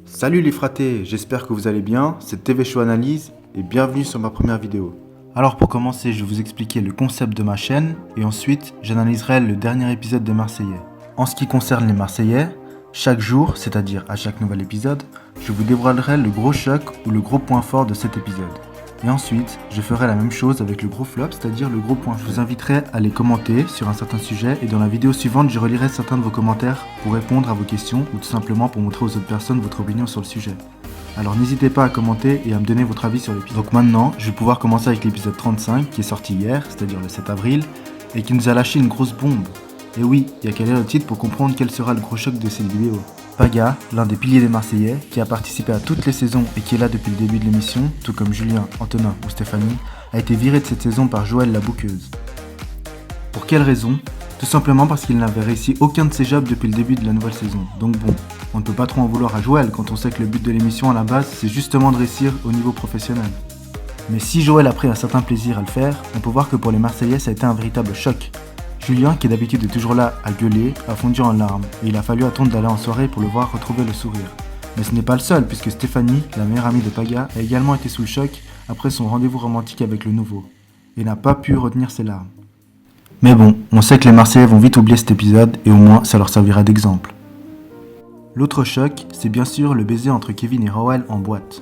Salut les fratés, j'espère que vous allez bien, c'est TV Show Analyse et bienvenue sur ma première vidéo. Alors pour commencer, je vais vous expliquer le concept de ma chaîne et ensuite j'analyserai le dernier épisode des Marseillais. En ce qui concerne les Marseillais, chaque jour, c'est-à-dire à chaque nouvel épisode, je vous dévoilerai le gros choc ou le gros point fort de cet épisode. Et ensuite, je ferai la même chose avec le gros flop, c'est-à-dire le gros point. Je vous inviterai à les commenter sur un certain sujet et dans la vidéo suivante, je relirai certains de vos commentaires pour répondre à vos questions ou tout simplement pour montrer aux autres personnes votre opinion sur le sujet. Alors n'hésitez pas à commenter et à me donner votre avis sur l'épisode. Donc maintenant, je vais pouvoir commencer avec l'épisode 35 qui est sorti hier, c'est-à-dire le 7 avril, et qui nous a lâché une grosse bombe. Et oui, il y a qu'à lire le titre pour comprendre quel sera le gros choc de cette vidéo. Paga, l'un des piliers des Marseillais, qui a participé à toutes les saisons et qui est là depuis le début de l'émission, tout comme Julien, Antonin ou Stéphanie, a été viré de cette saison par Joël la bouqueuse. Pour quelle raison ? Tout simplement parce qu'il n'avait réussi aucun de ses jobs depuis le début de la nouvelle saison. Donc bon, on ne peut pas trop en vouloir à Joël quand on sait que le but de l'émission à la base, c'est justement de réussir au niveau professionnel. Mais si Joël a pris un certain plaisir à le faire, on peut voir que pour les Marseillais, ça a été un véritable choc. Julien, qui d'habitude est toujours là à gueuler, a fondu en larmes et il a fallu attendre d'aller en soirée pour le voir retrouver le sourire. Mais ce n'est pas le seul puisque Stéphanie, la meilleure amie de Paga, a également été sous le choc après son rendez-vous romantique avec le nouveau et n'a pas pu retenir ses larmes. Mais bon, on sait que les Marseillais vont vite oublier cet épisode et au moins ça leur servira d'exemple. L'autre choc, c'est bien sûr le baiser entre Kevin et Rawal en boîte.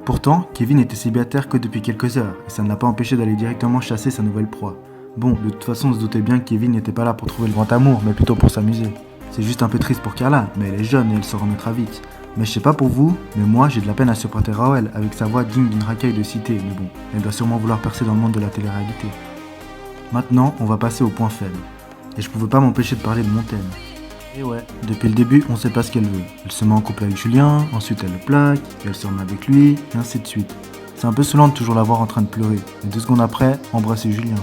Pourtant, Kevin était célibataire que depuis quelques heures et ça ne l'a pas empêché d'aller directement chasser sa nouvelle proie. Bon, de toute façon, on se doutait bien que Kevin n'était pas là pour trouver le grand amour, mais plutôt pour s'amuser. C'est juste un peu triste pour Carla, mais elle est jeune et elle se remettra vite. Mais je sais pas pour vous, mais moi j'ai de la peine à supporter Rawal avec sa voix digne d'une racaille de cité, mais bon, elle doit sûrement vouloir percer dans le monde de la télé-réalité. Maintenant, on va passer au point faible. Et je pouvais pas m'empêcher de parler de Montaigne. Et ouais, depuis le début, on sait pas ce qu'elle veut. Elle se met en couple avec Julien, ensuite elle le plaque, et elle se remet avec lui, et ainsi de suite. C'est un peu saoulant de toujours la voir en train de pleurer, et 2 secondes après, embrasser Julien.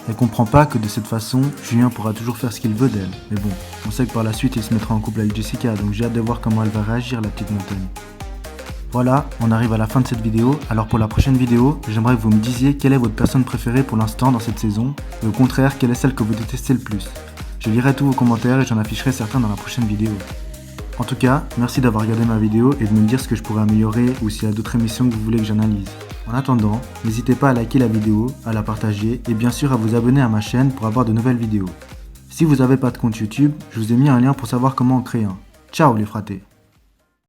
Elle comprend pas que de cette façon, Julien pourra toujours faire ce qu'il veut d'elle. Mais bon, on sait que par la suite, il se mettra en couple avec Jessica, donc j'ai hâte de voir comment elle va réagir, la petite Montaigne. Voilà, on arrive à la fin de cette vidéo. Alors pour la prochaine vidéo, j'aimerais que vous me disiez quelle est votre personne préférée pour l'instant dans cette saison, et au contraire, quelle est celle que vous détestez le plus. Je lirai tous vos commentaires et j'en afficherai certains dans la prochaine vidéo. En tout cas, merci d'avoir regardé ma vidéo et de me dire ce que je pourrais améliorer ou s'il y a d'autres émissions que vous voulez que j'analyse. En attendant, n'hésitez pas à liker la vidéo, à la partager et bien sûr à vous abonner à ma chaîne pour avoir de nouvelles vidéos. Si vous n'avez pas de compte YouTube, je vous ai mis un lien pour savoir comment en créer un. Ciao les fratés!